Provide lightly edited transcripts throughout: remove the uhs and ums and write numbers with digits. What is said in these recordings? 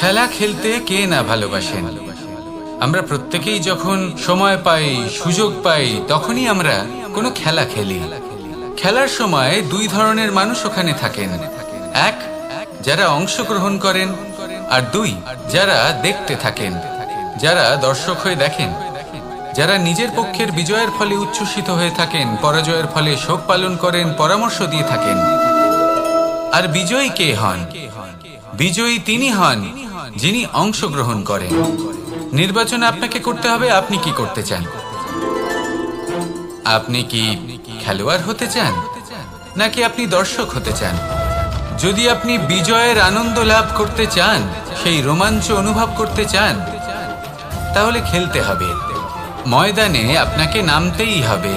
খেলা খেলতে কে না ভালোবাসেন? আমরা প্রত্যেকেই যখন সময় পাই, সুযোগ পাই, তখনই আমরা কোনো খেলা খেলি। খেলার সময় দুই ধরনের মানুষ ওখানে থাকেন। এক, যারা অংশগ্রহণ করেন, আর দুই, যারা দেখতে থাকেন, যারা দর্শক হয়ে দেখেন, যারা নিজের পক্ষের বিজয়ের ফলে উচ্ছ্বসিত হয়ে থাকেন, পরাজয়ের ফলে শোক পালন করেন, পরামর্শ দিয়ে থাকেন। আর বিজয়ী কে হন? বিজয়ী তিনি হন যিনি অংশগ্রহণ করেন। নির্বাচন আপনাকে করতে হবে, আপনি কি করতে চান? আপনি কি খেলোয়াড় হতে চান, নাকি আপনি দর্শক হতে চান? যদি আপনি বিজয়ের আনন্দ লাভ করতে চান, সেই রোমাঞ্চ অনুভব করতে চান, তাহলে খেলতে হবে। ময়দানে আপনাকে নামতেই হবে।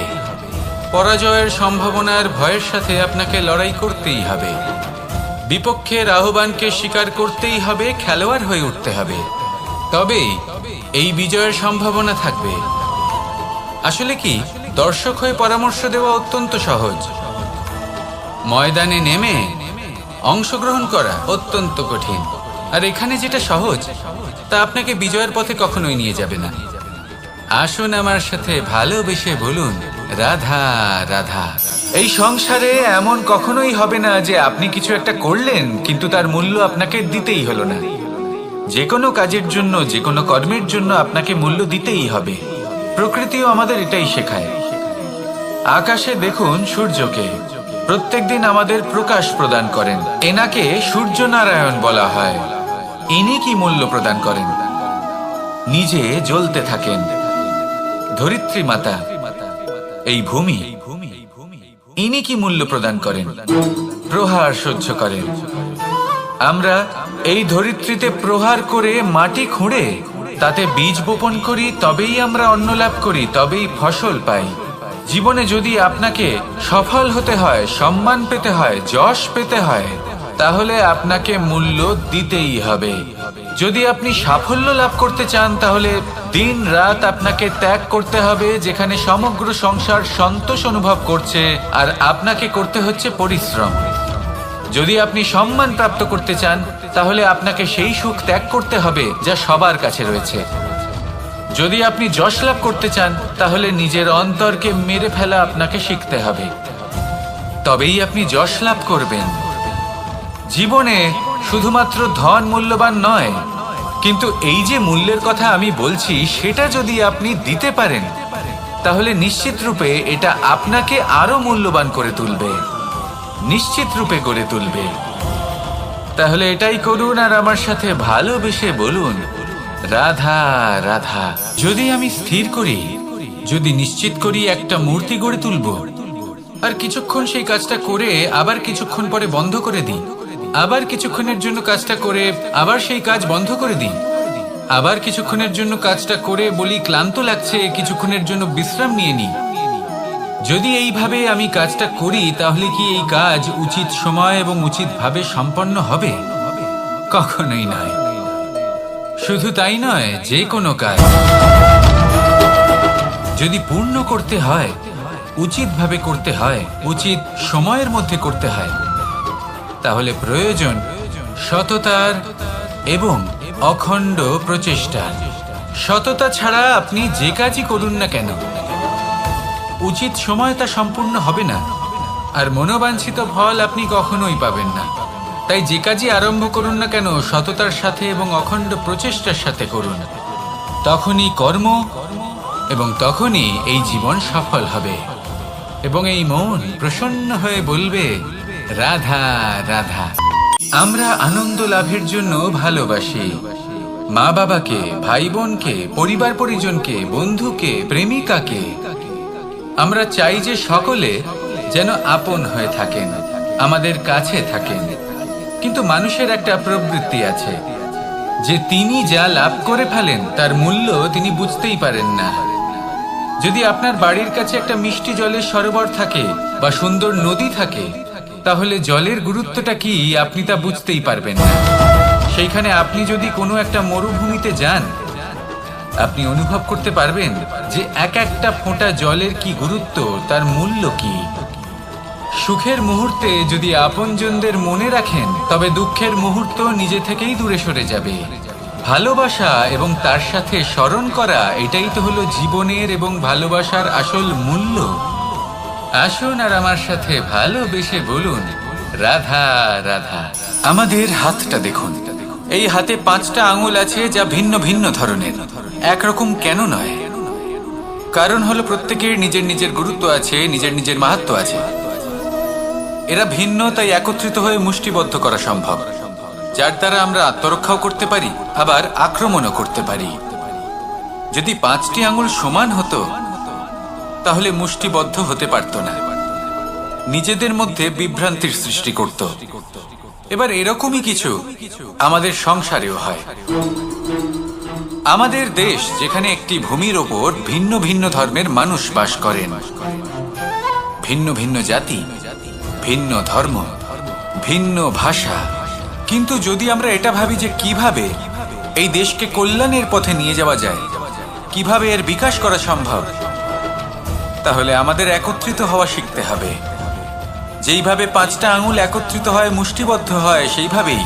পরাজয়ের সম্ভাবনার ভয়ের সাথে আপনাকে লড়াই করতেই হবে। বিপক্ষের আহ্বানকে স্বীকার করতেই হবে, খেলোয়াড় হয়ে উঠতে হবে। তবেই এই বিজয়ের সম্ভাবনা থাকবে। আসলে কি, দর্শক হয়ে পরামর্শ দেওয়া অত্যন্ত সহজ। ময়দানে নেমে অংশগ্রহণ করা অত্যন্ত কঠিন। আর এখানে যেটা সহজ, তা আপনাকে বিজয়ের পথে কখনোই নিয়ে যাবে না। আসুন আমার সাথে ভালোবেসে বলুন, রাধা রাধা। এই সংসারে এমন কখনোই হবে না যে আপনি কিছু একটা করলেন কিন্তু তার মূল্য আপনাকে দিতেই হলো না। যে কোনো কাজের জন্য, যে কোনো কর্মের জন্য আপনাকে মূল্য দিতেই হবে। প্রকৃতিও আমাদের এটাই শেখায়। আকাশে দেখুন সূর্যকে, প্রত্যেকদিন আমাদের প্রকাশ প্রদান করেন। এনাকে সূর্য নারায়ণ বলা হয়। ইনি কি মূল্য প্রদান করেন? নিজে জ্বলতে থাকেন। ধরিত্রী মাতা, এই ভূমি, ইনি কি মূল্য প্রদান করেন? প্রহার সহ্য করেন। আমরা এই ধরিত্রীতে প্রহার করে মাটি খুঁড়ে তাতে বীজ বপন করি, তবেই আমরা অন্ন লাভ করি, তবেই ফসল পাই। জীবনে যদি আপনাকে সফল হতে হয়, সম্মান পেতে হয়, যশ পেতে হয়, তাহলে আপনাকে মূল্য দিতেই হবে। যদি আপনি সাফল্য লাভ করতে চান, তাহলে দিন রাত আপনাকে ত্যাগ করতে হবে, যেখানে সমগ্র সংসার সন্তোষ অনুভব করছে, আর আপনাকে করতে হচ্ছে পরিশ্রম। যদি আপনি সম্মান প্রাপ্ত করতে চান, তাহলে আপনাকে সেই সুখ ত্যাগ করতে হবে যা সবার কাছে রয়েছে। যদি আপনি যশ লাভ করতে চান, তাহলে নিজের অন্তরকে মেরে ফেলা আপনাকে শিখতে হবে, তবেই আপনি যশ লাভ করবেন। জীবনে শুধুমাত্র ধন মূল্যবান নয়, কিন্তু এই যে মূল্যের কথা আমি বলছি, সেটা যদি আপনি দিতে পারেন, তাহলে নিশ্চিত রূপে এটা আপনাকে আরো মূল্যবান করে তুলবে, নিশ্চিত রূপে গড়ে তুলবে। তাহলে এটাই করুন আর আমার সাথে ভালোবেসে বলুন, রাধা রাধা। যদি আমি স্থির করি, যদি নিশ্চিত করি একটা মূর্তি গড়ে তুলব, আর কিছুক্ষণ সেই কাজটা করে আবার কিছুক্ষণ পরে বন্ধ করে দিই, আবার কিছুক্ষণের জন্য কাজটা করে আবার সেই কাজ বন্ধ করে দিই, আবার কিছুক্ষণের জন্য কাজটা করে বলি ক্লান্ত লাগছে, কিছুক্ষণের জন্য বিশ্রাম নিয়ে নিই। যদি এইভাবে আমি কাজটা করি, তাহলে কি এই কাজ উচিত সময় এবং উচিতভাবে সম্পন্ন হবে? কখনোই নয়। শুধু তাই নয়, যে কোনো কাজ যদি পূর্ণ করতে হয়, উচিতভাবে করতে হয়, উচিত সময়ের মধ্যে করতে হয়, তাহলে প্রয়োজন সততার এবং অখণ্ড প্রচেষ্টার। সততা ছাড়া আপনি যে কাজই করুন না কেন, উচিত সময় তা সম্পূর্ণ হবে না, আর মনোবাঞ্ছিত ফল আপনি কখনোই পাবেন না। তাই যে কাজই আরম্ভ করুন না কেন, সততার সাথে এবং অখণ্ড প্রচেষ্টার সাথে করুন। তখনই কর্ম এবং তখনই এই জীবন সফল হবে, এবং এই মন প্রসন্ন হয়ে বলবে, রাধা রাধা। আমরা আনন্দ লাভের জন্য ভালোবাসি মা বাবাকে, ভাই বোনকে, পরিবার পরিজনকে, বন্ধুকে, প্রেমিকাকে। আমরা চাই যে সকলে যেন আপন হয়ে থাকেন, আমাদের কাছে থাকেন। কিন্তু মানুষের একটা প্রবৃত্তি আছে যে তিনি যা লাভ করে ফেলেন তার মূল্য তিনি বুঝতেই পারেন না। যদি আপনার বাড়ির কাছে একটা মিষ্টি জলের সরোবর থাকে বা সুন্দর নদী থাকে, তাহলে জলের গুরুত্বটা কি আপনি তা বুঝতেই পারবেন না। সেইখানে আপনি যদি কোনো একটা মরুভূমিতে যান, আপনি অনুভব করতে পারবেন যে এক একটা ফোঁটা জলের কি গুরুত্ব, তার মূল্য কি। সুখের মুহূর্তে যদি আপনজনদের মনে রাখেন, তবে দুঃখের মুহূর্ত নিজে থেকেই দূরে সরে যাবে। ভালোবাসা এবং তার সাথে স্মরণ করা, এটাই তো হলো জীবনের এবং ভালোবাসার আসল মূল্য। আসুন আর আমার সাথে ভালোবেসে বলুন, রাধা রাধা। আমাদের হাতটা দেখুন, এই হাতে 5টা আঙুল আছে যা ভিন্ন ভিন্ন ধরনের, একরকম কেন নয়? কারণ হলো প্রত্যেকের নিজের নিজের গুরুত্ব আছে, নিজের নিজের মাহাত্ম্য আছে। এরা ভিন্ন, তাই একত্রিত হয়ে মুষ্টিবদ্ধ করা সম্ভব, যার দ্বারা আমরা আত্মরক্ষাও করতে পারি, আবার আক্রমণও করতে পারি। যদি 5টি আঙুল সমান হতো তাহলে মুষ্টিবদ্ধ হতে পারত না, নিজেদের মধ্যে বিভ্রান্তির সৃষ্টি করত। এবার এরকমই কিছু আমাদের সংসারেও হয়। আমাদের দেশ, যেখানে একটি ভূমির ওপর ভিন্ন ভিন্ন ধর্মের মানুষ বাস করেন, ভিন্ন ভিন্ন জাতি, ভিন্ন ধর্ম, ভিন্ন ভাষা। কিন্তু যদি আমরা এটা ভাবি যে কিভাবে এই দেশকে কল্যাণের পথে নিয়ে যাওয়া যায়, কিভাবে এর বিকাশ করা সম্ভব, তাহলে আমাদের একত্রিত হওয়া শিখতে হবে। যেইভাবে 5টা আঙুল একত্রিত হয়, মুষ্টিবদ্ধ হয়, সেইভাবেই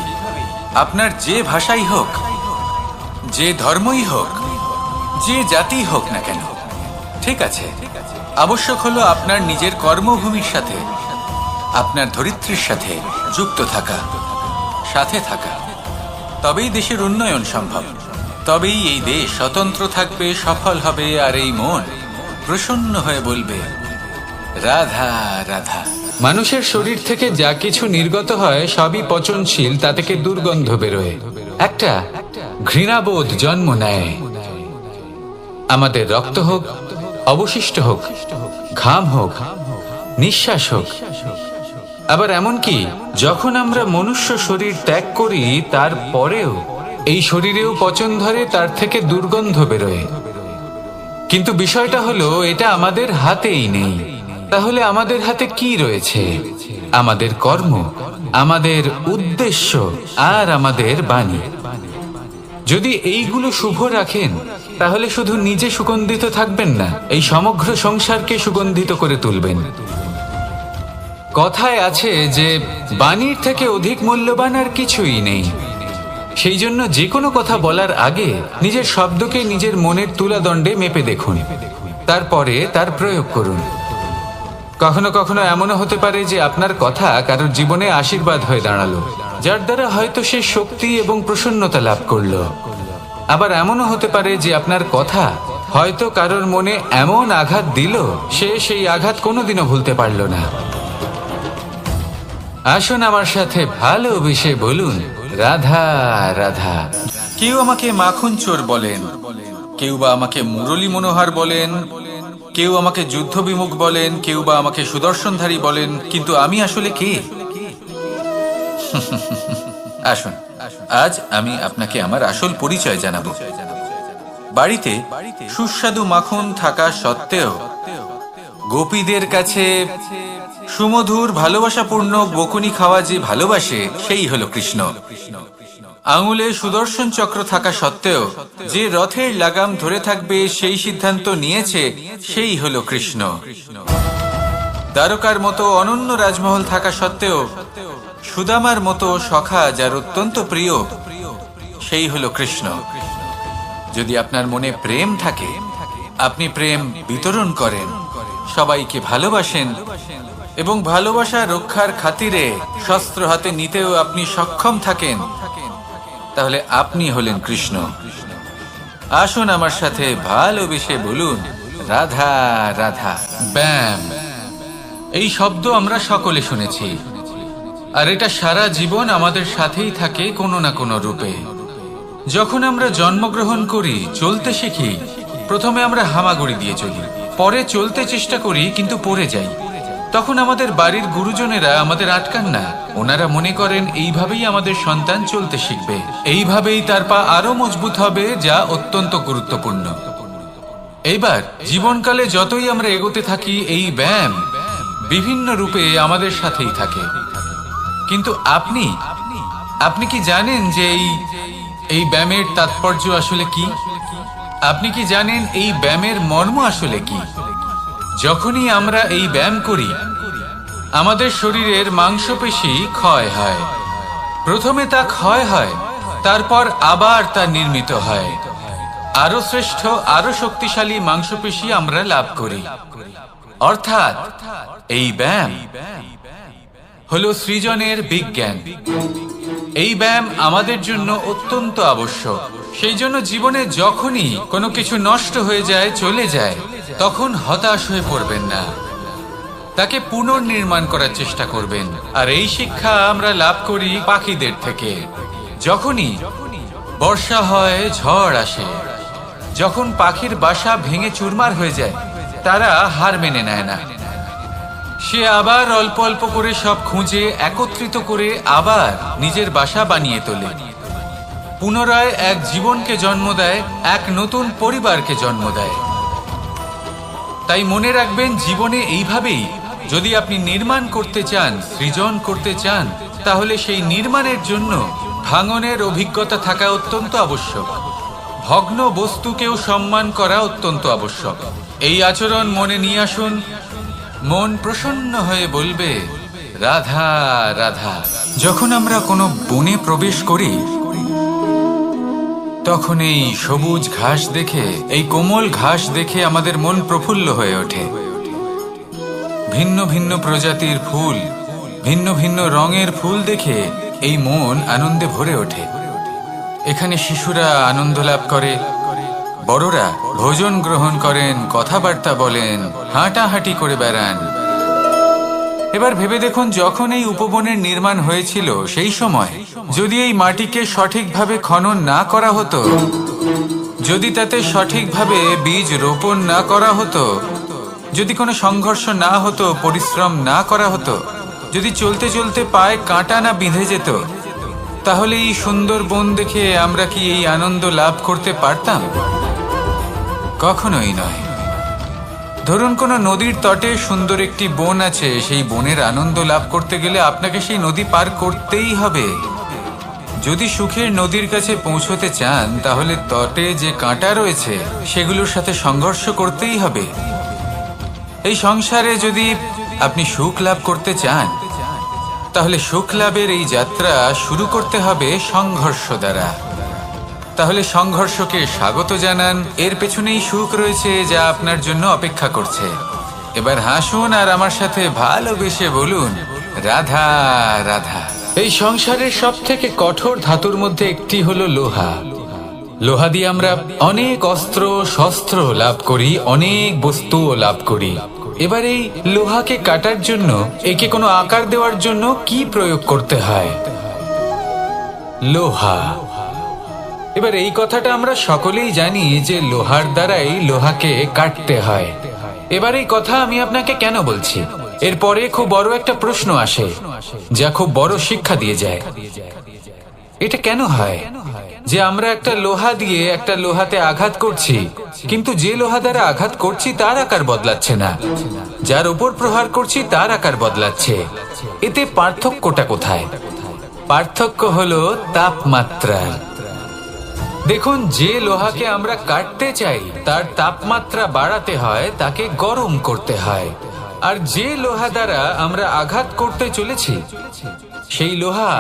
আপনার যে ভাষাই হোক, যে ধর্মই হোক, যে জাতি হোক না কেন, ঠিক আছে, আবশ্যক হলো আপনার নিজের কর্মভূমির সাথে, আপনার ধরিত্রীর সাথে যুক্ত থাকা, সাথে থাকা। তবেই দেশের উন্নয়ন সম্ভব, তবেই এই দেশ স্বতন্ত্র থাকবে, সফল হবে, আর এই মন প্রসন্ন হয়ে বলবে, রাধা রাধা। মানুষের শরীর থেকে যা কিছু নির্গত হয় সবই পচনশীল, তা থেকে দুর্গন্ধ বেরোয়, একটা ঘৃণাবোধ জন্ম নেয়। আমাদের রক্ত হোক, অবশিষ্ট হোক, ঘাম হোক, নিঃশ্বাস হোক, আবার এমনকি যখন আমরা মনুষ্য শরীর ত্যাগ করি তারপরেও এই শরীরেও পচন ধরে, তার থেকে দুর্গন্ধ বেরোয়। কিন্তু বিষয়টা হলো এটা আমাদের হাতেই নেই। তাহলে আমাদের হাতে কি রয়েছে? আমাদের কর্ম, আমাদের উদ্দেশ্য আর আমাদের বাণী। যদি এইগুলো শুভ রাখেন তাহলে শুধু নিজে সুগন্ধিত থাকবেন না, এই সমগ্র সংসারকে সুগন্ধিত করে তুলবেন। কথায় আছে যে বাণীর থেকে অধিক মূল্যবান আর কিছুই নেই। সেই জন্য যে কোনো কথা বলার আগে নিজের শব্দকে নিজের মনের তুলাদণ্ডে মেপে দেখুন, তারপরে তার প্রয়োগ করুন। কখনো কখনো এমনও হতে পারে যে আপনার কথা কারোর জীবনে আশীর্বাদ হয়ে দাঁড়ালো, যার দ্বারা হয়তো সে শক্তি এবং প্রসন্নতা লাভ করলো। আবার এমনও হতে পারে যে আপনার কথা হয়তো কারোর মনে এমন আঘাত দিল, সে সেই আঘাত কোনোদিনও ভুলতে পারল না। আসুন আমার সাথে ভালোবেসে বলুন, রাধা রাধা। কেউ আমাকে মাখন চোর বলেন, কেউ বা আমাকে মুরলী মনোহর বলেন, কেউ আমাকে যুদ্ধ বিমুখ বলেন, কেউ বা আমাকে সুদর্শনধারী বলেন, কিন্তু আমি আসলে কে? আসুন, আজ আমি আপনাকে আমার আসল পরিচয় জানাবো। বাড়িতে সুস্বাদু মাখন থাকা সত্ত্বেও গোপীদের কাছে সুমধুর ভালোবাসাপূর্ণ বকুনি খাওয়া যে ভালোবাসে, সেই হলো কৃষ্ণ। আঙুলে সুদর্শন চক্র থাকা সত্ত্বেও যে রথের লাগাম ধরে থাকবে সেই সিদ্ধান্ত নিয়েছে, সেই হলো কৃষ্ণ। দ্বারকার মতো অনন্য রাজমহল থাকা সত্ত্বেও সুদামার মতো সখা যার অত্যন্ত প্রিয়, সেই হলো কৃষ্ণ। যদি আপনার মনে প্রেম থাকে, আপনি প্রেম বিতরণ করেন, সবাইকে ভালোবাসেন এবং ভালোবাসা রক্ষার খাতিরে শস্ত্র হাতে নিতেও আপনি সক্ষম থাকেন, তাহলে আপনি হলেন কৃষ্ণ। আসুন আমার সাথে ভালোবেসে বলুন, রাধা রাধা। ব্যায়াম, এই শব্দ আমরা সকলে শুনেছি, আর এটা সারা জীবন আমাদের সাথেই থাকে কোনো না কোনো রূপে। যখন আমরা জন্মগ্রহণ করি, চলতে শিখি, প্রথমে আমরা হামাগুড়ি দিয়ে চলি, পরে চলতে চেষ্টা করি কিন্তু পড়ে যাই। তখন আমাদের বাড়ির গুরুজনেরা আমাদের আটকান না, ওনারা মনে করেন এইভাবেই আমাদের সন্তান চলতে শিখবে, এইভাবেই তার পা আরো মজবুত হবে, যা অত্যন্ত গুরুত্বপূর্ণ। এইবার জীবনকালে যতই আমরা এগোতে থাকি, এই ব্যায়াম বিভিন্ন রূপে আমাদের সাথেই থাকে। কিন্তু আপনি কি জানেন যে এই ব্যায়ামের তাৎপর্য আসলে কি? আপনি কি জানেন এই ব্যায়ামের মর্ম আসলে কি? যখনই আমরা এই ব্যায়াম করি, আমাদের শরীরের মাংসপেশি ক্ষয় হয়। প্রথমে তা ক্ষয় হয় তারপর আবার তা নির্মিত হয়। আরো শ্রেষ্ঠ, আরো শক্তিশালী মাংসপেশি আমরা লাভ করি। অর্থাৎ এই ব্যায়াম হলো সৃজনের বিজ্ঞান। এই ব্যায়াম আমাদের জন্য অত্যন্ত আবশ্যক। সেই জন্য জীবনে যখনই কোনো কিছু নষ্ট হয়ে যায়, চলে যায়, তখন হতাশ হয়ে পড়বেন না, তাকে পুনর্নির্মাণ করার চেষ্টা করবেন। আর এই শিক্ষা আমরা লাভ করি পাখিদের থেকে। যখনই বর্ষা হয়, ঝড় আসে, যখন পাখির বাসা ভেঙে চুরমার হয়ে যায়, তারা হার মেনে নেয় না। সে আবার অল্প অল্প করে সব খুঁজে একত্রিত করে আবার নিজের বাসা বানিয়ে তোলে, পুনরায় এক জীবনকে জন্ম দেয়, এক নতুন পরিবারকে জন্ম দেয়। তাই মনে রাখবেন, জীবনে এইভাবেই যদি আপনি নির্মাণ করতে চান, সৃজন করতে চান, তাহলে সেই নির্মাণের জন্য ভাঙনের অভিজ্ঞতা থাকা অত্যন্ত আবশ্যক। ভগ্ন বস্তুকেও সম্মান করা অত্যন্ত আবশ্যক। এই আচরণ মনে নিয়ে আসুন, মন প্রসন্ন হয়ে বলবে রাধা রাধা। যখন আমরা কোনো বনে প্রবেশ করি, তখন এই সবুজ ঘাস দেখে, এই কোমল ঘাস দেখে আমাদের মন প্রফুল্ল হয়ে ওঠে। ভিন্ন ভিন্ন প্রজাতির ফুল, ভিন্ন ভিন্ন রঙের ফুল দেখে এই মন আনন্দে ভরে ওঠে। এখানে শিশুরা আনন্দ লাভ করে, বড়রা ভোজন গ্রহণ করেন, কথাবার্তা বলেন, হাঁটাহাঁটি করে বেড়ান। এবার ভেবে দেখুন, যখন এই উপবনের নির্মাণ হয়েছিল, সেই সময় যদি এই মাটিকে সঠিকভাবে খনন না করা হতো, যদি তাতে সঠিকভাবে বীজ রোপণ না করা হতো, যদি কোনো সংঘর্ষ না হতো, পরিশ্রম না করা হতো, যদি চলতে চলতে পায়ে কাঁটা না বিঁধে যেত, তাহলে এই সুন্দর বন দেখে আমরা কি এই আনন্দ লাভ করতে পারতাম? কখনোই নয়। ধরুন কোনো নদীর তটে সুন্দর একটি বন আছে, সেই বনের আনন্দ লাভ করতে গেলে আপনাকে সেই নদী পার করতেই হবে। যদি সুখের নদীর কাছে পৌঁছতে চান, তাহলে তটে যে কাঁটা রয়েছে সেগুলোর সাথে সংঘর্ষ করতেই হবে। এই সংসারে যদি আপনি সুখ লাভ করতে চান, তাহলে সুখ লাভের এই যাত্রা শুরু করতে হবে সংঘর্ষ দ্বারা। তাহলে সংঘর্ষকে স্বাগত জানান, এর পেছনেই সুখ রয়েছে যা আপনার জন্য অপেক্ষা করছে। এবার হাসুন আর আমার সাথে ভালোবেসে বলুন রাধা রাধা। এই সংসারের সব থেকে কঠোর ধাতুর মধ্যে একটি হলো লোহা। লোহা দিয়ে আমরা অনেক অস্ত্র শস্ত্র লাভ করি, অনেক বস্তুও লাভ করি। এবার এই লোহাকে কাটার জন্য, একে কোনো আকার দেওয়ার জন্য কি প্রয়োগ করতে হয়? লোহা। এবার এই কথাটা আমরা সকলেই জানি যে লোহার দ্বারাই লোহাকে কাটতে হয়। এবার এই কথা আমি আপনাকে কেন বলছি? এরপরে খুব বড় একটা প্রশ্ন আসে, যা খুব বড় শিক্ষা দিয়ে যায়। এটা কেন হয় যে আমরা একটা লোহা দিয়ে একটা লোহাতে আঘাত করছি, কিন্তু যে লোহা দ্বারা আঘাত করছি তার আকার বদলাচ্ছে না, যার উপর প্রহার করছি তার আকার বদলাচ্ছে? এতে পার্থক্যটা কোথায়? পার্থক্য হলো তাপমাত্রার। দেখুন, যে লোহাকে আমরা কাটতে চাই তার তাপমাত্রা বাড়াতে হয়, তাকে গরম করতে হয়। আর যে লোহা দ্বারা আমরা আঘাত করতে চলেছি, সেই লোহা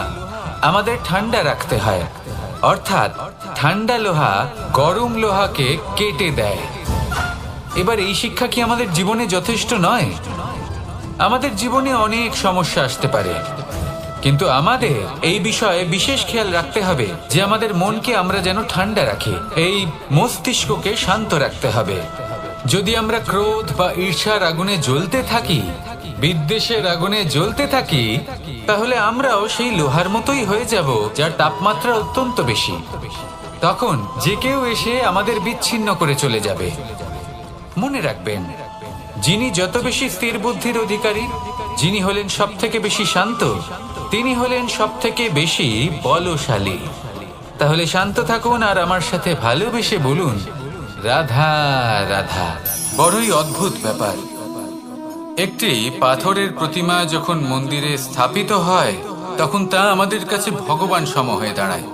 আমাদের ঠান্ডা রাখতে হয়। অর্থাৎ ঠান্ডা লোহা গরম লোহাকে কেটে দেয়। এবার এই শিক্ষা কি আমাদের জীবনে যথেষ্ট নয়? আমাদের জীবনে অনেক সমস্যা আসতে পারে, কিন্তু আমাদের এই বিষয়ে বিশেষ খেয়াল রাখতে হবে যে আমাদের মনকে আমরা যেন ঠান্ডা রাখি, এই মস্তিষ্ককে শান্ত রাখতে হবে। যদি আমরা ক্রোধ বা ঈর্ষার আগুনে জ্বলতে থাকি, বিদ্বেষের আগুনে জ্বলতে থাকি, তাহলে আমরাও সেই লোহার মতোই হয়ে যাব যার তাপমাত্রা অত্যন্ত বেশি। তখন যে কেউ এসে আমাদের বিচ্ছিন্ন করে চলে যাবে। মনে রাখবেন, যিনি যত বেশি স্থির বুদ্ধির অধিকারী, যিনি হলেন সব থেকে বেশি শান্ত, তিনি হলেন সব থেকে বেশি বলশালী। তাহলে শান্ত থাকুন আর আমার সাথে ভালোবেসে বলুন রাধা রাধা। বড়ই অদ্ভুত ব্যাপার। একটি পাথরের প্রতিমা যখন মন্দিরে স্থাপিত হয়, তখন তা আমাদের কাছে ভগবান সম হয়ে দাঁড়ায়।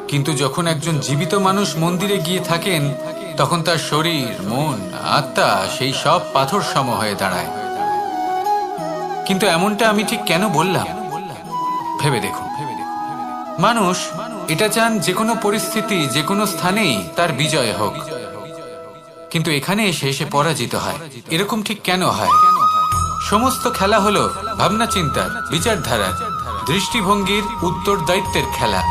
কিন্তু যখন একজন জীবিত মানুষ মন্দিরে গিয়ে থাকেন, তখন তার শরীর, মন, আত্মা সেই সব পাথর সম হয়ে দাঁড়ায়। কিন্তু এমনটা আমি ঠিক কেন বললাম? ভেবে দেখুন। মানুষ এটা চান যে কোনো পরিস্থিতি, যে কোনো স্থানেই তার বিজয় হোক, কিন্তু এখানে এসে সে পরাজিত হয়। এরকম ঠিক কেন হয়? সমস্ত খেলা হলো ভাবনা চিন্তার, বিচারধারার, দৃষ্টিভঙ্গির, উত্তরদায়িত্বের খেলা।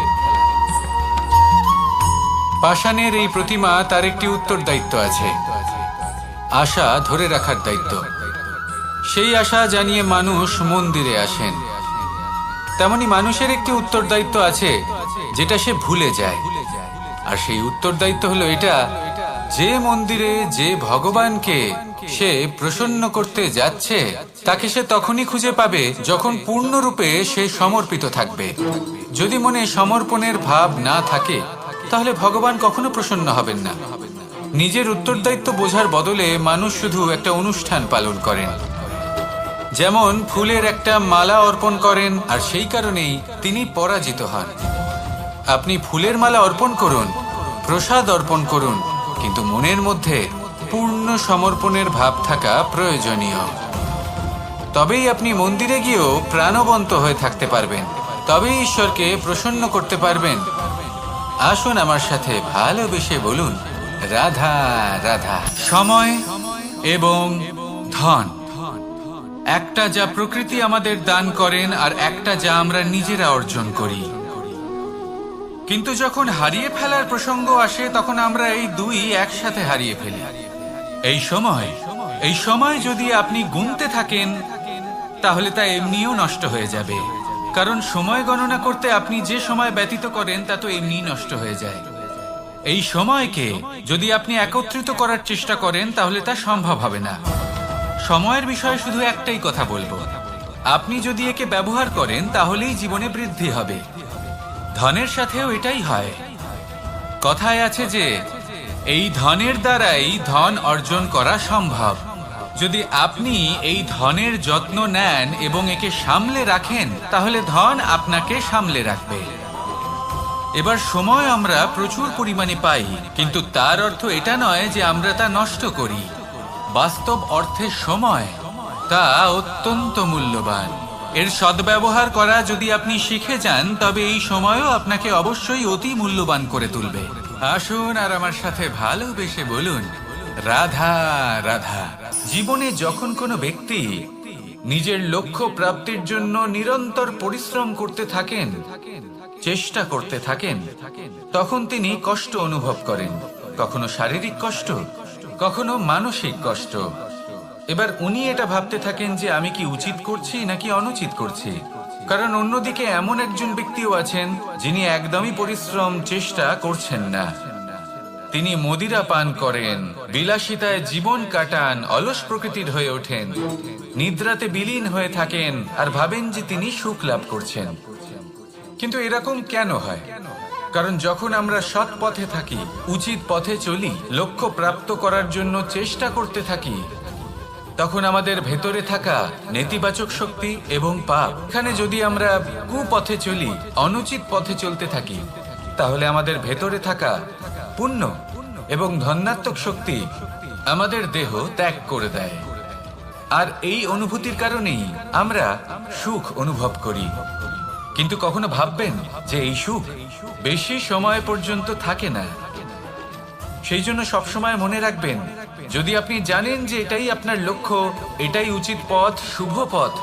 পাষাণের এই প্রতিমা, তার একটি উত্তরদায়িত্ব আছে, আশা ধরে রাখার দায়িত্ব। সেই আশা জানিয়ে মানুষ মন্দিরে আসেন। তেমনি মানুষের একটি উত্তরদায়িত্ব আছে যেটা সে ভুলে যায়, আর সেই উত্তরদায়িত্ব হলো এটা, যে মন্দিরে যে ভগবানকে সে প্রসন্ন করতে যাচ্ছে তাকে সে তখনই খুঁজে পাবে যখন পূর্ণরূপে সে সমর্পিত থাকবে। যদি মনে সমর্পণের ভাব না থাকে তাহলে ভগবান কখনো প্রসন্ন হবেন না। নিজের উত্তরদায়িত্ব বোঝার বদলে মানুষ শুধু একটা অনুষ্ঠান পালন করেন, যেমন ফুলের একটা মালা অর্পণ করেন, আর সেই কারণেই তিনি পরাজিত হন। আপনি ফুলের মালা অর্পণ করুন, প্রসাদ অর্পণ করুন, কিন্তু মনের মধ্যে পূর্ণ সমর্পণের ভাব থাকা প্রয়োজনীয়। তবেই আপনি মন্দিরে গিয়েও প্রাণবন্ত হয়ে থাকতে পারবেন, তবেই ঈশ্বরকে প্রসন্ন করতে পারবেন। আসুন আমার সাথে ভালোবেসে বলুন, রাধা রাধা। সময় এবং ধন, একটা যা প্রকৃতি আমাদের দান করেন, আর একটা যা আমরা নিজেরা অর্জন করি। কিন্তু যখন হারিয়ে ফেলার প্রসঙ্গ আসে তখন আমরা এই দুই একসাথে হারিয়ে ফেলি। এই সময় যদি আপনি গুনতে থাকেন তাহলে তা এমনিও নষ্ট হয়ে যাবে, কারণ সময় গণনা করতে আপনি যে সময় ব্যতীত করেন তা তো এমনি নষ্ট হয়ে যায়। এই সময়কে যদি আপনি একত্রিত করার চেষ্টা করেন তাহলে তা সম্ভব হবে না। সময়ের বিষয়ে শুধু একটাই কথা বলবো, আপনি যদি একে ব্যবহার করেন তাহলেই জীবনে বৃদ্ধি হবে। ধনের সাথেও এটাই হয়। কথায় আছে যে এই ধনের দ্বারাই ধন অর্জন করা সম্ভব। যদি আপনি এই ধনের যত্ন নেন এবং একে সামলে রাখেন তাহলে ধন আপনাকে সামলে রাখবে। এবার সময় আমরা প্রচুর পরিমাণে পাই, কিন্তু তার অর্থ এটা নয় যে আমরা তা নষ্ট করি। বাস্তব অর্থে সময় তা অত্যন্ত মূল্যবান। এর সদ্ব্যবহার করা যদি আপনি শিখে যান তবে এই সময়ও আপনাকে অবশ্যই অতি মূল্যবান করে তুলবে। আসুন আর আমার সাথে ভালোবেসে বলুন, রাধা রাধা। জীবনে যখন কোনো ব্যক্তি নিজের লক্ষ্য প্রাপ্তির জন্য নিরন্তর পরিশ্রম করতে থাকেন, চেষ্টা করতে থাকেন, তখন তিনি কষ্ট অনুভব করেন, কখনো শারীরিক কষ্ট, কখনো মানসিক কষ্ট। এবার উনি এটা ভাবতে থাকেন যে আমি কি উচিত করছি নাকি অনুচিত করছি, কারণ অন্যদিকে এমন একজন ব্যক্তিও আছেন যিনি একদমই পরিশ্রম চেষ্টা করছেন না। তিনি মদিরা পান করেন, বিলাসিতায় জীবন কাটান, অলস প্রকৃতির হয়ে ওঠেন, নিদ্রাতে বিলীন হয়ে থাকেন আর ভাবেন যে তিনি সুখ লাভ করছেন। কিন্তু এরকম কেন হয়? কারণ যখন আমরা সৎ পথে থাকি, উচিত পথে চলি, লক্ষ্য প্রাপ্ত করার জন্য চেষ্টা করতে থাকি, তখন আমাদের ভেতরে থাকা নেতিবাচক শক্তি এবং পাপ, এখানে যদি আমরা কুপথে চলি, অনুচিত পথে চলতে থাকি, তাহলে আমাদের ভেতরে থাকা পুণ্য এবং ধনাত্মক শক্তি আমাদের দেহ ত্যাগ করে দেয়। আর এই অনুভূতির কারণেই আমরা সুখ অনুভব করি। কিন্তু কখনো ভাববেন যে এই সুখ বেশি সময় পর্যন্ত থাকে না। সেই জন্য সবসময় মনে রাখবেন, যদি আপনি জানেন যে এটাই আপনার লক্ষ্য, এটাই উচিত পথ, শুভ পথ,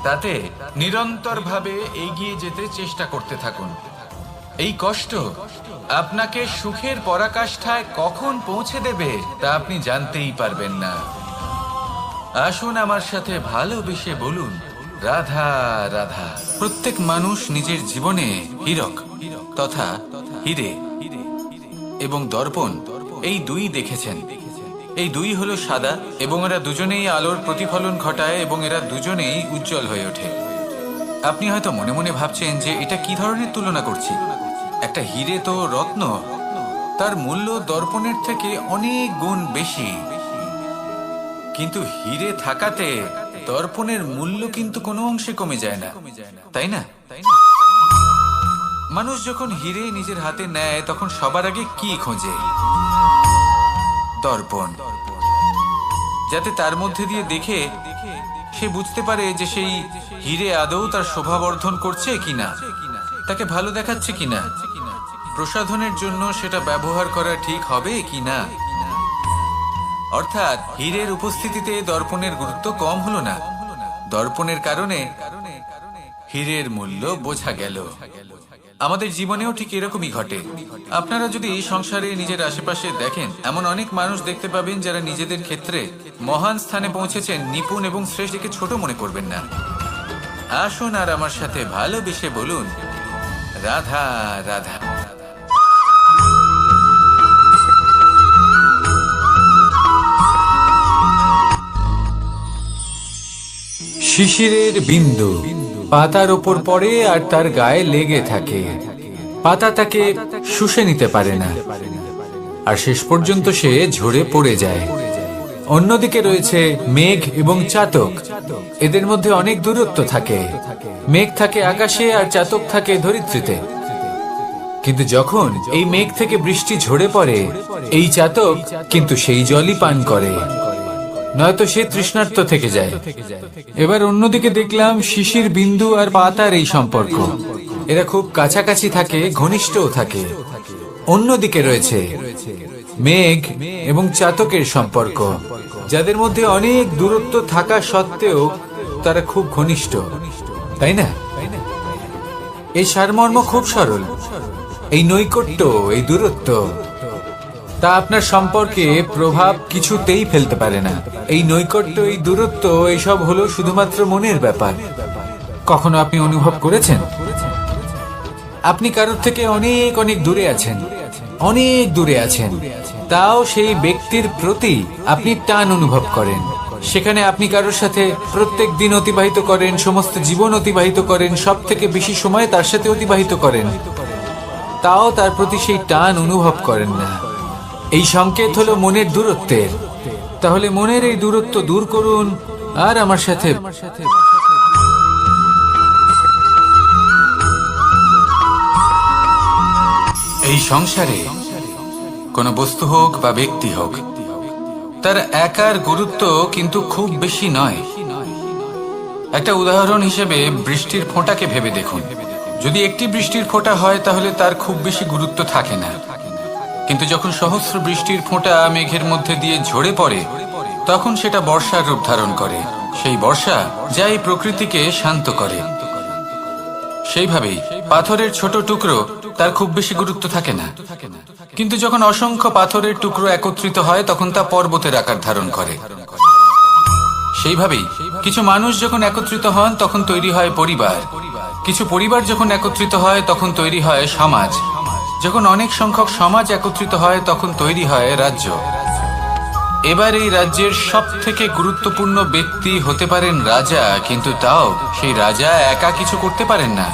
তাতে নিরন্তরভাবে এগিয়ে যেতে চেষ্টা করতে থাকুন। এই কষ্ট আপনাকে সুখের পরাকাষ্ঠায় কখন পৌঁছে দেবে তা আপনি জানতেই পারবেন না। আসুন আমার সাথে ভালোবেসে বলুন, রাধা রাধা। প্রত্যেক মানুষ নিজের জীবনে হীরক তথা হীরে এবং দর্পণ এই দুই দেখেছেন। এই দুই হলো সাদা এবং এরা দুজনেই আলোর প্রতিফলন ঘটায় এবং এরা দুজনেই উজ্জ্বল হয়ে ওঠে। আপনি হয়তো মনে মনে ভাবছেন যে এটা কি ধরনের তুলনা করছি। একটা হীরে তো রত্ন, তার মূল্য দর্পণের থেকে অনেক গুণ বেশি। কিন্তু হীরে থাকাতে দর্পণের মূল্য কিন্তু কোনো অংশে কমে যায় না, তাই না? মানুষ যখন হীরে নিজের হাতে নেয় তখন সবার আগে কি খোঁজে? দর্পণ, যাতে তার মধ্যে দিয়ে দেখে সে বুঝতে পারে যে সেই হীরে আদৌ তার শোভাবর্ধন করছে কিনা, তাকে ভালো দেখাচ্ছে কিনা। প্রসাধনের জন্য সেটা ব্যবহার করা ঠিক হবে কি না। অর্থাৎ হীরের উপস্থিতিতে দর্পণের গুরুত্ব কম হলো না, দর্পণের কারণে হীরের মূল্য বোঝা গেল। আমাদের জীবনেও ঠিক এরকমই ঘটে। আপনারা যদি সংসারে নিজের আশেপাশে দেখেন, এমন অনেক মানুষ দেখতে পাবেন যারা নিজেদের ক্ষেত্রে মহান স্থানে পৌঁছেছেন, নিপুণ এবং শ্রেষ্ঠকে ছোট মনে করবেন না। আসুন আর আমার সাথে ভালোবেসে বলুন, রাধা রাধা। শিশিরের বিন্দু পাতার ওপর পড়ে আর তার গায়ে লেগে থাকে। পাতা তাকে শুষে নিতে পারে না, আর শেষ পর্যন্ত সে ঝরে পড়ে যায়। অন্যদিকে রয়েছে মেঘ এবং চাতক। এদের মধ্যে অনেক দূরত্ব থাকে। মেঘ থাকে আকাশে আর চাতক থাকে ধরিত্রীতে। কিন্তু যখন এই মেঘ থেকে বৃষ্টি ঝরে পড়ে, এই চাতক কিন্তু সেই জলই পান করে, নয়তো সে তৃষ্ণার্ত থেকে যায়। এবার অন্যদিকে দেখলাম শিশির বিন্দু আর পাতার এই সম্পর্ক। এরা খুব কাছাকাছি থাকে, ঘনিষ্ঠও থাকে। অন্যদিকে রয়েছে মেঘ এবং চাতকের সম্পর্ক, যাদের মধ্যে অনেক দূরত্ব থাকা সত্ত্বেও তারা খুব ঘনিষ্ঠ, তাই না? এই সারমর্ম খুব সরল। এই নৈকট্য, এই দূরত্ব, তা আপনার সম্পর্কে প্রভাব কিছুতেই ফেলতে পারে না। এই নৈকট্য, এই দূরত্ব, এইসব হলো শুধুমাত্র মনের ব্যাপার। কখনো আপনি অনুভব করেছেন আপনি কারোর থেকে অনেক অনেক দূরে আছেন, অনেক দূরে আছেন, তাও সেই ব্যক্তির প্রতি আপনি টান অনুভব করেন। সেখানে আপনি কারোর সাথে প্রত্যেক দিন অতিবাহিত করেন, সমস্ত জীবন অতিবাহিত করেন, সব থেকে বেশি সময় তার সাথে অতিবাহিত করেন, তাও তার প্রতি সেই টান অনুভব করেন না। এই সংকেত হলো মনের দূরত্বের। তাহলে মনের এই দূরত্ব দূর করুন আর আমার সাথে। এই সংসারে কোনো বস্তু হোক বা ব্যক্তি হোক, তার একার গুরুত্ব কিন্তু খুব বেশি নয়। একটা উদাহরণ হিসেবে বৃষ্টির ফোঁটাকে ভেবে দেখুন। যদি একটি বৃষ্টির ফোঁটা হয় তাহলে তার খুব বেশি গুরুত্ব থাকে না, কিন্তু যখন সহস্র বৃষ্টির ফোঁটা মেঘের মধ্যে দিয়ে ঝরে পড়ে, তখন সেটা বর্ষার রূপ ধারণ করে। সেই বর্ষা যা এই প্রকৃতিকে শান্ত করে। সেইভাবেই পাথরের ছোট টুকরো, তার খুব বেশি গুরুত্ব থাকে না, কিন্তু যখন অসংখ্য পাথরের টুকরো একত্রিত হয় তখন তা পর্বতের আকার ধারণ করে। সেইভাবেই কিছু মানুষ যখন একত্রিত হন তখন তৈরি হয় পরিবার। কিছু পরিবার যখন একত্রিত হয় তখন তৈরি হয় সমাজ। যখন অনেক সংখ্যক সমাজ একত্রিত হয় তখন তৈরি হয় রাজ্য। এবার এই রাজ্যের সব থেকে গুরুত্বপূর্ণ ব্যক্তি হতে পারেন রাজা, কিন্তু তাও সেই রাজা একা কিছু করতে পারেন না।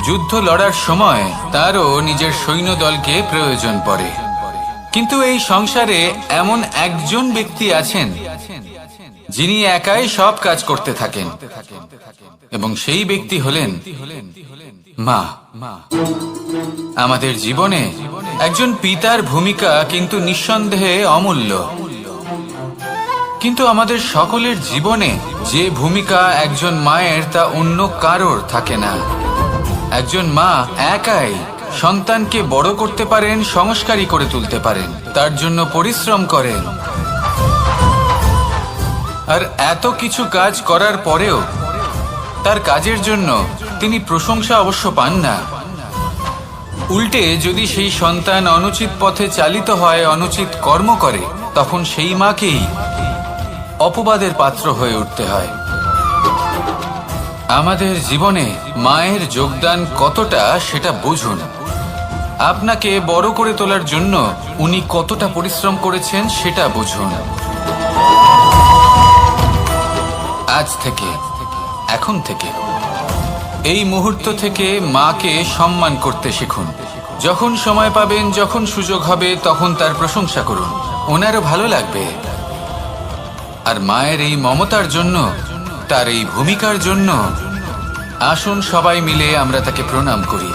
যুদ্ধ লড়ার সময় তারও নিজের সৈন্যদলকে প্রয়োজন পড়ে। কিন্তু এই সংসারে এমন একজন ব্যক্তি আছেন যিনি একাই সব কাজ করতে থাকেন, এবং সেই ব্যক্তি হলেন মা। আমাদের জীবনে একজন পিতার ভূমিকা কিন্তু নিঃসন্দেহে অমূল্য, কিন্তু আমাদের সকলের জীবনে যে ভূমিকা একজন মায়ের তা অন্য কারোর থাকে না। একজন মা একাই সন্তানকে বড় করতে পারেন, সংস্কারী করে তুলতে পারেন, তার জন্য পরিশ্রম করেন। আর এত কিছু কাজ করার পরেও তার কাজের জন্য তিনি প্রশংসা অবশ্য পান না। উল্টে যদি সেই সন্তান অনুচিত পথে চালিত হয়, অনুচিত কর্ম করে, তখন সেই মাকেই অপবাদের পাত্র হয়ে উঠতে হয়। আমাদের জীবনে মায়ের যোগদান কতটা সেটা বুঝুন। আপনাকে বড় করে তোলার জন্য উনি কতটা পরিশ্রম করেছেন সেটা বুঝুন। আজ থেকে, এখন থেকে, এই মুহূর্ত থেকে মাকে সম্মান করতে শিখুন। যখন সময় পাবেন, যখন সুযোগ হবে, তখন তার প্রশংসা করুন, ওনারও ভালো লাগবে। আর মায়ের এই মমতার জন্য, তার এই ভূমিকার জন্য আসুন সবাই মিলে আমরা তাকে প্রণাম করি,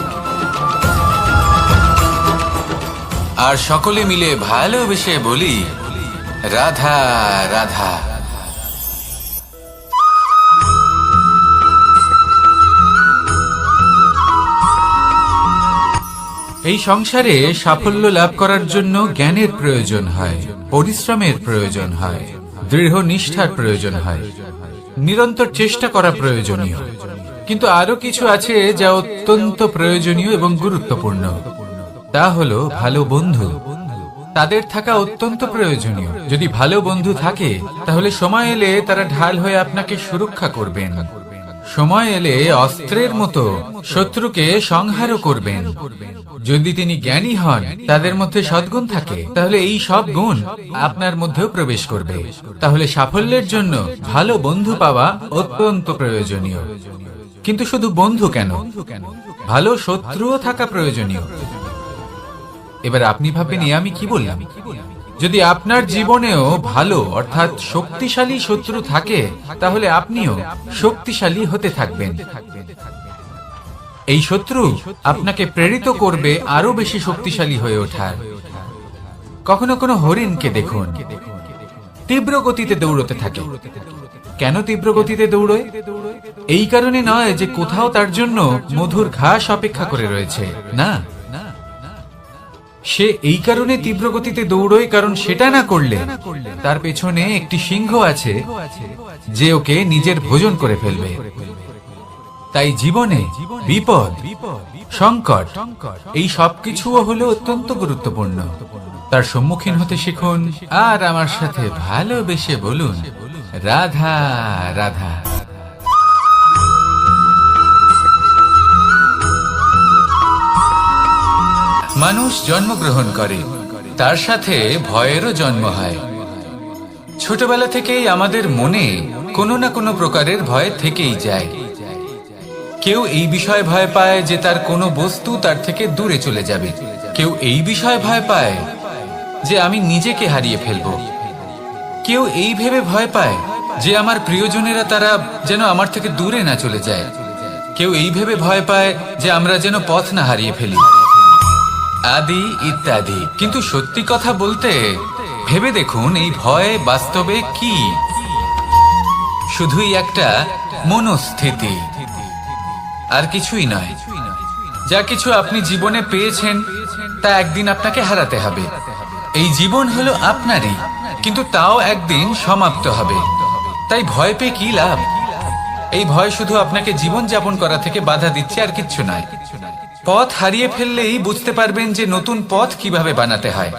আর সকলে মিলে ভালোবেসে বলি, রাধা রাধা। এই সংসারে সাফল্য লাভ করার জন্য জ্ঞানের প্রয়োজন হয়, পরিশ্রমের প্রয়োজন হয়, দৃঢ় নিষ্ঠার প্রয়োজন হয়, নিরন্তর চেষ্টা করা প্রয়োজনীয়। কিন্তু আরো কিছু আছে যা অত্যন্ত প্রয়োজনীয় এবং গুরুত্বপূর্ণ। তা হলো ভালো বন্ধু। তাদের থাকা অত্যন্ত প্রয়োজনীয়। যদি ভালো বন্ধু থাকে তাহলে সময় এলে তারা ঢাল হয়ে আপনাকে সুরক্ষা করবেন। সময় এলে অস্ত্রের মতো শত্রুকে সংহারও করবেন। যদি তিনি জ্ঞানী হন, তাদের মধ্যে সদ্গুণ থাকে, তাহলে এই সব গুণ আপনার মধ্যেও প্রবেশ করবে। তাহলে সাফল্যের জন্য ভালো বন্ধু পাওয়া অত্যন্ত প্রয়োজনীয়। কিন্তু শুধু বন্ধু কেন, ভালো শত্রুও থাকা প্রয়োজনীয়। এবার আপনি ভাববেন, আমি কি বললাম? যদি আপনার জীবনেও ভালো অর্থাৎ শক্তিশালী শত্রু থাকে, তাহলে আপনিও শক্তিশালী হতে থাকবেন। এই শত্রু আপনাকে প্রেরিত করবে আরো বেশি শক্তিশালী হয়ে ওঠার। কখনো কোনো হরিণকে দেখুন, তীব্র গতিতে দৌড়তে থাকে। কেন তীব্র গতিতে দৌড়য়? এই কারণে নয় যে কোথাও তার জন্য মধুর ঘাস অপেক্ষা করে রয়েছে, না। সে এই কারণে তীব্র গতিতে দৌড়য় কারণ সেটা না করলে তার পেছনে একটি সিংহ আছে যে ওকে নিজের ভোজন করে ফেলবে। তাই জীবনে বিপদ, সংকট, এই সবকিছুও হলো অত্যন্ত গুরুত্বপূর্ণ। তার সম্মুখীন হতে শিখুন আর আমার সাথে ভালোবেসে বলুন, রাধা রাধা। মানুষ জন্মগ্রহণ করে, তার সাথে ভয়েরও জন্ম হয়। ছোটবেলা থেকেই আমাদের মনে কোনো না কোনো প্রকারের ভয় থেকেই যায়। কেউ এই বিষয়ে ভয় পায় যে তার কোনো বস্তু তার থেকে দূরে চলে যাবে। কেউ এই বিষয়ে ভয় পায় যে আমি নিজেকে হারিয়ে ফেলব। কেউ এই ভেবে ভয় পায় যে আমার প্রিয়জনেরা তারা যেন আমার থেকে দূরে না চলে যায়। কেউ এই ভেবে ভয় পায় যে আমরা যেন পথ না হারিয়ে ফেলি, আদি ইত্যাদি। কিন্তু সত্যি কথা বলতে, ভেবে দেখুন এই ভয় বাস্তবে কি? শুধুই একটা মনোস্থিতি, আর কিছুই নয়। যা কিছু আপনি জীবনে পেয়েছেন তা একদিন আপনাকে হারাতে হবে। এই জীবন হলো আপনারই, কিন্তু তাও একদিন সমাপ্ত হবে। তাই ভয় পেয়ে কি লাভ? এই ভয় শুধু আপনাকে জীবন যাপন করা থেকে বাধা দিচ্ছে, আর কিচ্ছু নয়। পথ হারিয়ে ফেললেই বুঝতে পারবেন যে নতুন পথ কিভাবে বানাতে হয়।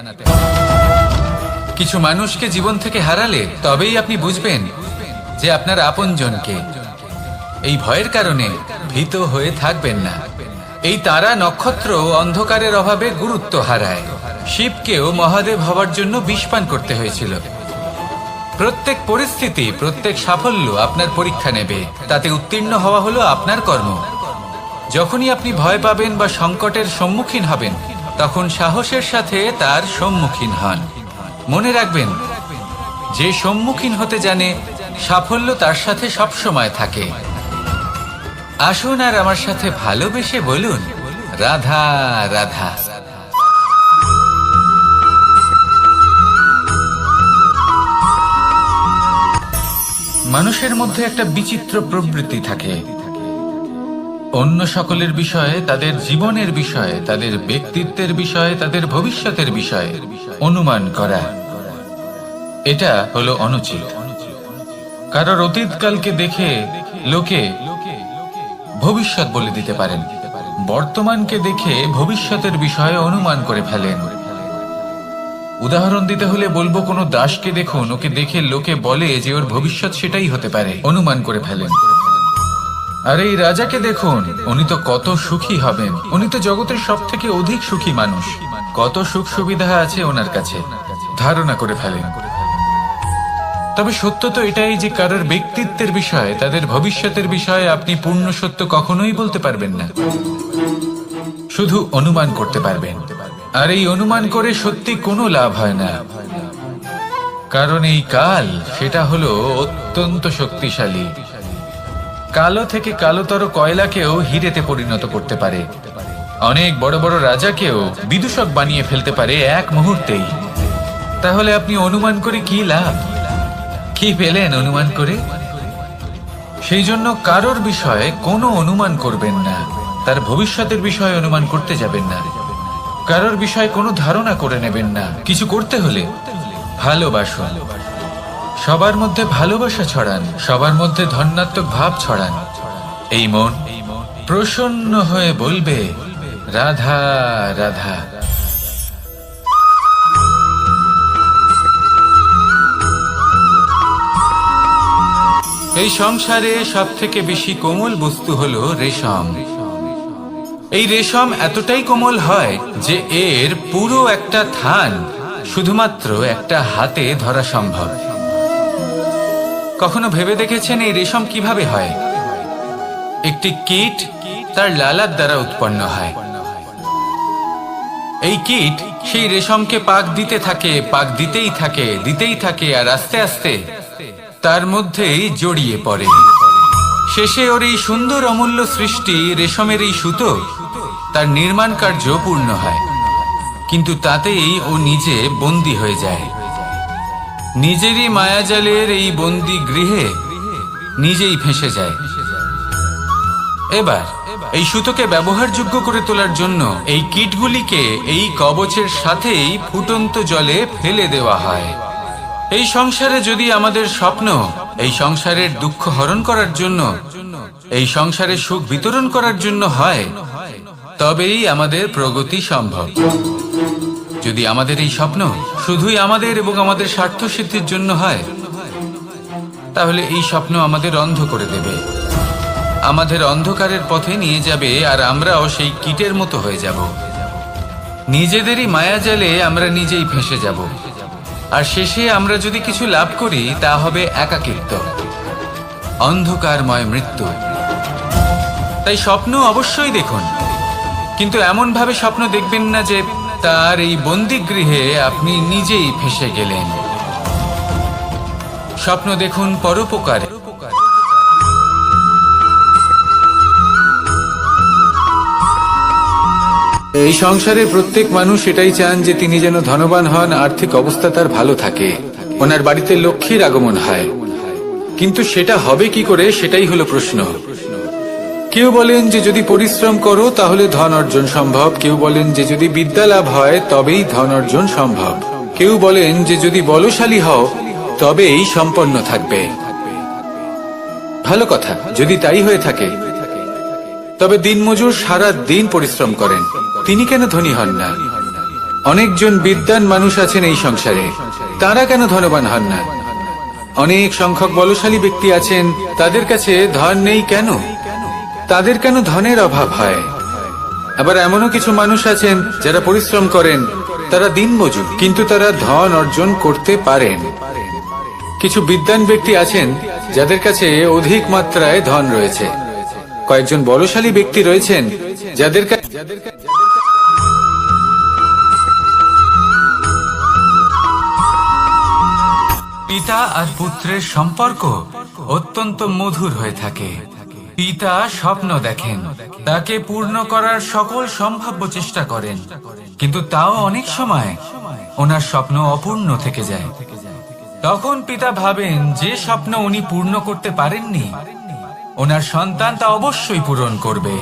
কিছু মানুষকে জীবন থেকে হারালে তবেই আপনি বুঝবেন যে আপনার আপনজনকে। এই ভয়ের কারণে ভীত হয়ে থাকবেন না। এই তারা নক্ষত্র অন্ধকারের অভাবে গুরুত্ব হারায়। শিবকেও মহাদেব হওয়ার জন্য বিষপান করতে হয়েছিল। প্রত্যেক পরিস্থিতি, প্রত্যেক সাফল্য আপনার পরীক্ষা নেবে। তাতে উত্তীর্ণ হওয়া হলো আপনার কর্ম। যখনই আপনি ভয় পাবেন বা সংকটের সম্মুখীন হবেন, তখন সাহসের সাথে তার সম্মুখীন হন। মনে রাখবেন, যে সম্মুখীন হতে জানে, সাফল্য তার সাথে সবসময় থাকে। আসুন আর আমার সাথে ভালোবেসে বলুন, রাধা রাধা। মানুষের মধ্যে একটা বিচিত্র প্রবৃত্তি থাকে। অন্য সকলের বিষয়ে, তাদের জীবনের বিষয়ে, তাদের ব্যক্তিত্বের বিষয়ে, তাদের ভবিষ্যতের বিষয়ে অনুমান করা। এটা হলো অনুচিত। কারোর অতীতকালকে দেখে লোকে ভবিষ্যৎ বলে দিতে পারেন। বর্তমানকে দেখে ভবিষ্যতের বিষয়ে অনুমান করে ফেলেন। উদাহরণ দিতে হলে বলবো, কোনো দাসকে দেখুন, ওকে দেখে লোকে বলে যে ওর ভবিষ্যৎ সেটাই হতে পারে, অনুমান করে ফেলেন। আর এই রাজাকে দেখুন, উনি তো কত সুখী হবেন, উনি তো জগতের সব থেকে অধিক সুখী মানুষ, কত সুখ সুবিধা আছে ওনার কাছে, ধারণা করে ফেলেন। তবে সত্য তো এটাই যে কারোর ব্যক্তিত্বের বিষয়ে, তাদের ভবিষ্যতের বিষয়ে আপনি পূর্ণ সত্য কখনোই বলতে পারবেন না, শুধু অনুমান করতে পারবেন। আর এই অনুমান করে সত্যি কোনো লাভ হয় না, কারণ এই কাল সেটা হলো অত্যন্ত শক্তিশালী। কালো থেকে কালোতর কয়লাকেও হিরেতে পরিণত করতে পারে। অনেক বড় বড় রাজাকেও বিদূষক বানিয়ে ফেলতে পারে এক মুহূর্তেই। তাহলে আপনি অনুমান করে কি লাভ? কি পেলেন অনুমান করে? সেই জন্য কারোর বিষয়ে কোনো অনুমান করবেন না, তার ভবিষ্যতের বিষয়ে অনুমান করতে যাবেন না। কারোর বিষয়ে কোনো ধারণা করে নেবেন না। কিছু করতে হলে ভালোবাসুন, সবার মধ্যে ভালোবাসা ছড়ান, সবার মধ্যে ধনাত্মক ভাব ছড়ান। এই মন প্রসন্ন হয়ে বলবে রাধা রাধা। এই সংসারে সব থেকে বেশি কোমল বস্তু হলো রেশম। এই রেশম এতটাই কোমল হয় যে এর পুরো একটা থান শুধুমাত্র একটা হাতে ধরা সম্ভব। কখনো ভেবে দেখেছেন এই রেশম কিভাবে হয়? একটি কীট তার লালার দ্বারা উৎপন্ন হয়। এই কীট সেই রেশমকে পাক দিতে থাকে, পাক দিতেই থাকে আর আস্তে আস্তে তার মধ্যেই জড়িয়ে পড়ে। শেষে ওর এই সুন্দর অমূল্য সৃষ্টি রেশমের এই সুতো তার নির্মাণ কার্য পূর্ণ হয়, কিন্তু তাতেই ও নিজে বন্দী হয়ে যায়। নিজেরই মায়াজালের এই বন্দী গৃহে নিজেই ফেঁসে যায়। এবার এই সুতোকে ব্যবহারযোগ্য করে তোলার জন্য এই কীটগুলিকে এই কবচের সাথেই ফুটন্ত জলে ফেলে দেওয়া হয়। এই সংসারে যদি আমাদের স্বপ্ন এই সংসারের দুঃখ হরণ করার জন্য, এই সংসারে সুখ বিতরণ করার জন্য হয়, তবেই আমাদের প্রগতি সম্ভব। যদি আমাদের এই স্বপ্ন শুধুই আমাদের এবং আমাদের স্বার্থ সিদ্ধির জন্য হয়, তাহলে এই স্বপ্ন আমাদের অন্ধ করে দেবে, আমাদের অন্ধকারের পথে নিয়ে যাবে, আর আমরাও সেই কীটের মতো হয়ে যাব। নিজেদেরই মায়াজালে আমরা নিজেই ফেঁসে যাব, আর শেষে আমরা যদি কিছু লাভ করি তা হবে একাকিত্ব, অন্ধকারময় মৃত্যু। তাই স্বপ্ন অবশ্যই দেখুন, কিন্তু এমন ভাবে স্বপ্ন দেখবেন না যে তার এই বন্দিগৃহে আপনি নিজেই ফেঁসে গেলেন। স্বপ্ন দেখুন পরোপকারে। এই সংসারে প্রত্যেক মানুষ এটাই চান যে তিনি যেন ধনবান হন, আর্থিক অবস্থা তার ভালো থাকে, ওনার বাড়িতে লক্ষ্মীর আগমন হয়। কিন্তু সেটা হবে কি করে, সেটাই হলো প্রশ্ন। কেউ বলেন যে যদি পরিশ্রম করো তাহলে ধন অর্জন সম্ভব, কেউ বলেন যে যদি বিদ্যা লাভ হয় তবেই ধন অর্জন সম্ভব, কেউ বলেন যে যদি বলশালী হও তবেই সম্পন্ন থাকবে। ভালো কথা, যদি তাই হয়ে থাকে তবে দিনমজুর সারা দিন পরিশ্রম করেন, তিনি কেন ধনী হন না? অনেকজন বিদ্বান মানুষ আছেন এই সংসারে, তারা কেন ধনবান হন না? অনেক সংখ্যক বলশালী ব্যক্তি আছেন, তাদের কাছে ধন নেই কেন? তাদের কেন ধনের অভাব হয়? আবার এমনও কিছু মানুষ আছেন যারা পরিশ্রম করেন, তারা দিনমজুর, কিন্তু তারা ধন অর্জন করতে পারেন। কিছু বিদ্বান ব্যক্তি আছেন যাদের কাছে অধিক মাত্রায় ধন রয়েছে, কয়েকজন বলশালী ব্যক্তি রয়েছেন যাদের পিতা আর পুত্রের সম্পর্ক অত্যন্ত মধুর হয়ে থাকে। পিতা স্বপ্ন দেখেন, তাকে পূর্ণ করার সকল সম্ভাব্য চেষ্টা করেন, কিন্তু তাও অনেক সময় ওনার স্বপ্ন অপূর্ণ থেকে যায়। তখন পিতা ভাবেন যে স্বপ্ন উনি পূর্ণ করতে পারেননি, ওনার সন্তান তা অবশ্যই পূরণ করবে।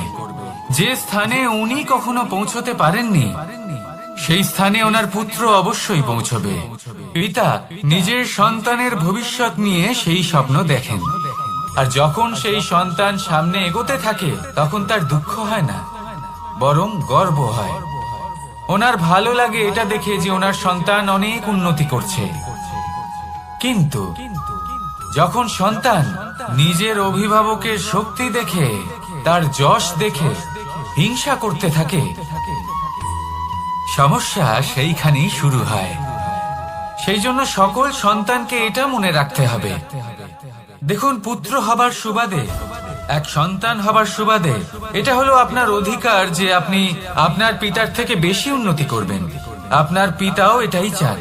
যে স্থানে উনি কখনো পৌঁছতে পারেননি, সেই স্থানে ওনার পুত্র অবশ্যই পৌঁছবে। পিতা নিজের সন্তানের ভবিষ্যৎ নিয়ে সেই স্বপ্ন দেখেন, আর যখন সেই সন্তান সামনে এগোতে থাকে তখন তার দুঃখ হয় না, বরং গর্ব হয়। ওনার ভালো লাগে এটা দেখে যে ওনার সন্তান অনেক উন্নতি করছে। কিন্তু যখন সন্তান নিজের অভিভাবকের শক্তি দেখে, তার যশ দেখে হিংসা করতে থাকে, সমস্যা সেইখানেই শুরু হয়। সেই জন্য সকল সন্তানকে এটা মনে রাখতে হবে, দেখুন, পুত্র হবার সুবাদে, এক সন্তান হবার সুবাদে এটা হলো আপনার অধিকার যে আপনি আপনার পিতার থেকে বেশি উন্নতি করবেন। আপনার পিতাও এটাই চান,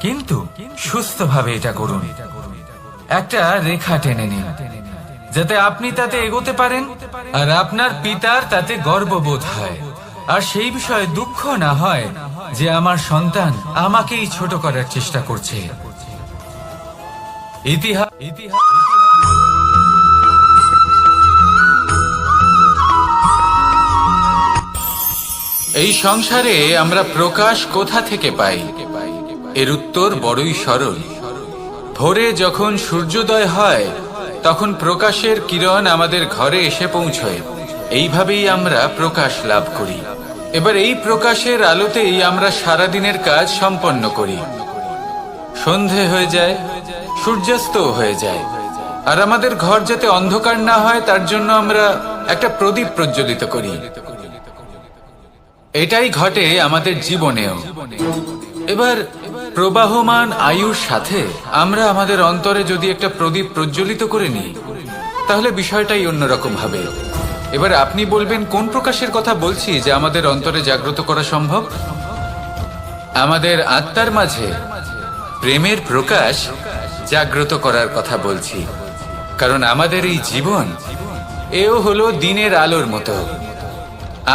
কিন্তু সুস্থভাবে এটা করুন। একটা রেখা টেনে নিন যাতে আপনি তাতে এগোতে পারেন আর আপনার পিতার তাতে গর্ববোধ হয়, আর সেই বিষয়ে দুঃখ না হয় যে আমার সন্তান আমাকেই ছোট করার চেষ্টা করছে। এই সংসারে আমরা প্রকাশ কোথা থেকে পাই? এর উত্তর বড়ই সরল। ভোরে যখন সূর্যোদয় হয় তখন প্রকাশের কিরণ আমাদের ঘরে এসে পৌঁছয়। এইভাবেই আমরা প্রকাশ লাভ করি। এবার এই প্রকাশের আলোতেই আমরা সারাদিনের কাজ সম্পন্ন করি। সন্ধে হয়ে যায়, সূর্যাস্ত হয়ে যায়, আর আমাদের ঘর যাতে অন্ধকার না হয় তার জন্য আমরা একটা প্রদীপ প্রজ্বলিত করি। এটাই ঘটে আমাদের জীবনেও। এবার প্রবাহমান আয়ুর সাথে আমরা আমাদের অন্তরে যদি একটা প্রদীপ প্রজ্বলিত করে নিই তাহলে বিষয়টাই অন্যরকম হবে। এবার আপনি বলবেন কোন প্রকাশের কথা বলছি যা আমাদের অন্তরে জাগ্রত করা সম্ভব? আমাদের আত্মার মাঝে প্রেমের প্রকাশ জাগ্রত করার কথা বলছি। কারণ আমাদের এই জীবন এও হলো দিনের আলোর মতো।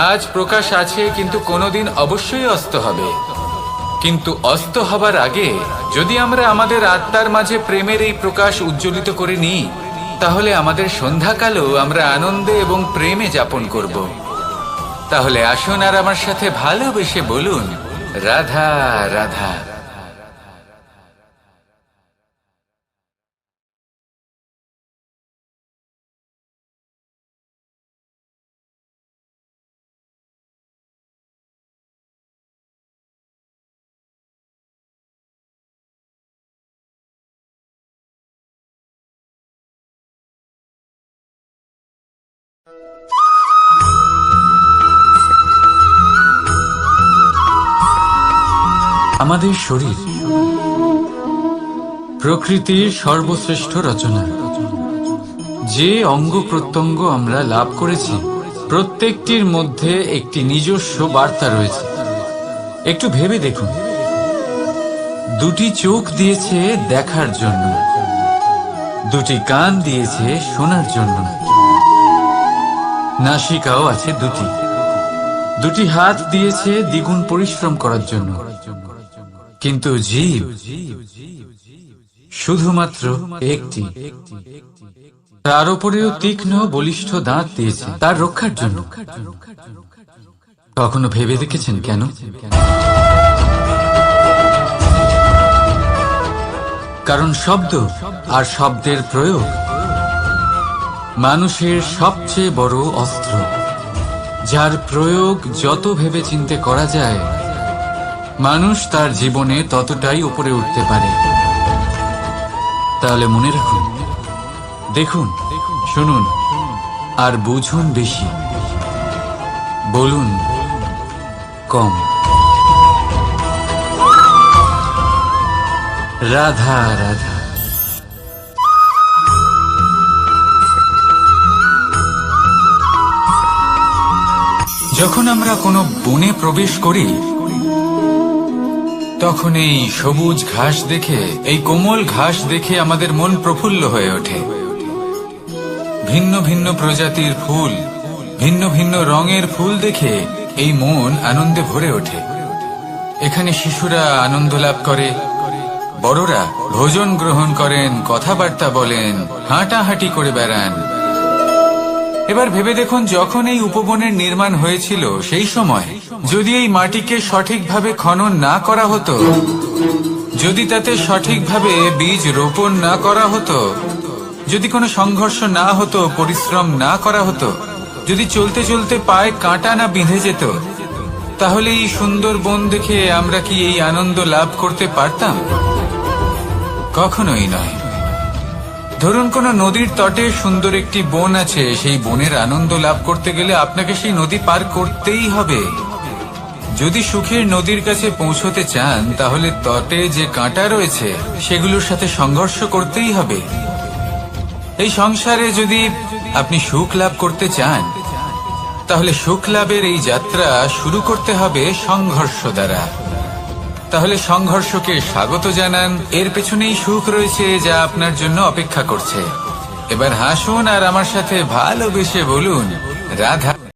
আজ প্রকাশ আছে, কিন্তু কোনোদিন অবশ্যই অস্ত হবে। কিন্তু অস্ত হবার আগে যদি আমরা আমাদের আত্মার মাঝে প্রেমের এই প্রকাশ উজ্জ্বলিত করে নিই তাহলে আমাদের সন্ধ্যাকালও আমরা আনন্দে এবং প্রেমে যাপন করব। তাহলে আসুন আর আমার সাথে ভালোবেসে বলুন, রাধা রাধা। আমাদের শরীর প্রকৃতির সর্বশ্রেষ্ঠ রচনা। যে অঙ্গ প্রত্যঙ্গ আমরা লাভ করেছি প্রত্যেকটির মধ্যে একটি নিজস্ব বার্তা রয়েছে। একটু ভেবে দেখুন, দুটি চোখ দিয়েছে দেখার জন্য, দুটি কান দিয়েছে শোনার জন্য, নাসিকাও আছে দুটি, দুটি হাত দিয়েছে দ্বিগুণ পরিশ্রম করার জন্য। কিন্তু জীব শুধুমাত্র একটি। তার উপরেও তীক্ষ্ণ বলিষ্ঠ দাঁত দিয়েছে তার রক্ষার জন্য। কখনো ভেবে দেখেছেন কেন? কারণ শব্দ আর শব্দের প্রয়োগ মানুষের সবচেয়ে বড় অস্ত্র, যার প্রয়োগ যত ভেবে চিন্তে করা যায় মানুষ তার জীবনে ততটাই উপরে উঠতে পারে। তাহলে মনে রাখুন, দেখুন, শুনুন আর বুঝুন বেশি, বলুন কম। রাধা রাধা। যখন আমরা কোনো বনে প্রবেশ করি তখন এই সবুজ ঘাস দেখে, এই কোমল ঘাস দেখে আমাদের মন প্রফুল্ল হয়ে ওঠে। ভিন্ন ভিন্ন প্রজাতির ফুল, ভিন্ন ভিন্ন রঙের ফুল দেখে এই মন আনন্দে ভরে ওঠে। এখানে শিশুরা আনন্দ লাভ করে, বড়রা ভোজন গ্রহণ করেন, কথাবার্তা বলেন, হাঁটাহাঁটি করে বেড়ান। এবার ভেবে দেখুন, যখন এই উপবনের নির্মাণ হয়েছিল সেই সময় যদি এই মাটিকে সঠিকভাবে খনন না করা হতো, যদি তাতে সঠিকভাবে বীজ রোপণ না করা হতো, যদি কোনো সংঘর্ষ না হতো, পরিশ্রম না করা হতো, যদি চলতে চলতে পায়ে কাঁটা না বিঁধে যেত, তাহলে এই সুন্দর বন দেখে আমরা কি এই আনন্দ লাভ করতে পারতাম? কখনোই নয়। ধরুন কোনো নদীর তটে সুন্দর একটি বন আছে, সেই বনের আনন্দ লাভ করতে গেলে আপনাকে সেই নদী পার করতেই হবে। যদি সুখের নদীর কাছে পৌঁছতে চান তাহলে তটে যে কাঁটা রয়েছে সেগুলোর সাথে সংঘর্ষ করতেই হবে। এই সংসারে যদি আপনি সুখ লাভ করতে চান তাহলে সুখ লাভের এই যাত্রা শুরু করতে হবে সংঘর্ষ দ্বারা। তাহলে সংঘর্ষকে স্বাগত জানান, এর পেছনেই সুখ রয়েছে যা আপনার জন্য অপেক্ষা করছে। এবার হাসুন আর আমার সাথে ভালোবেসে বলুন, রাধা।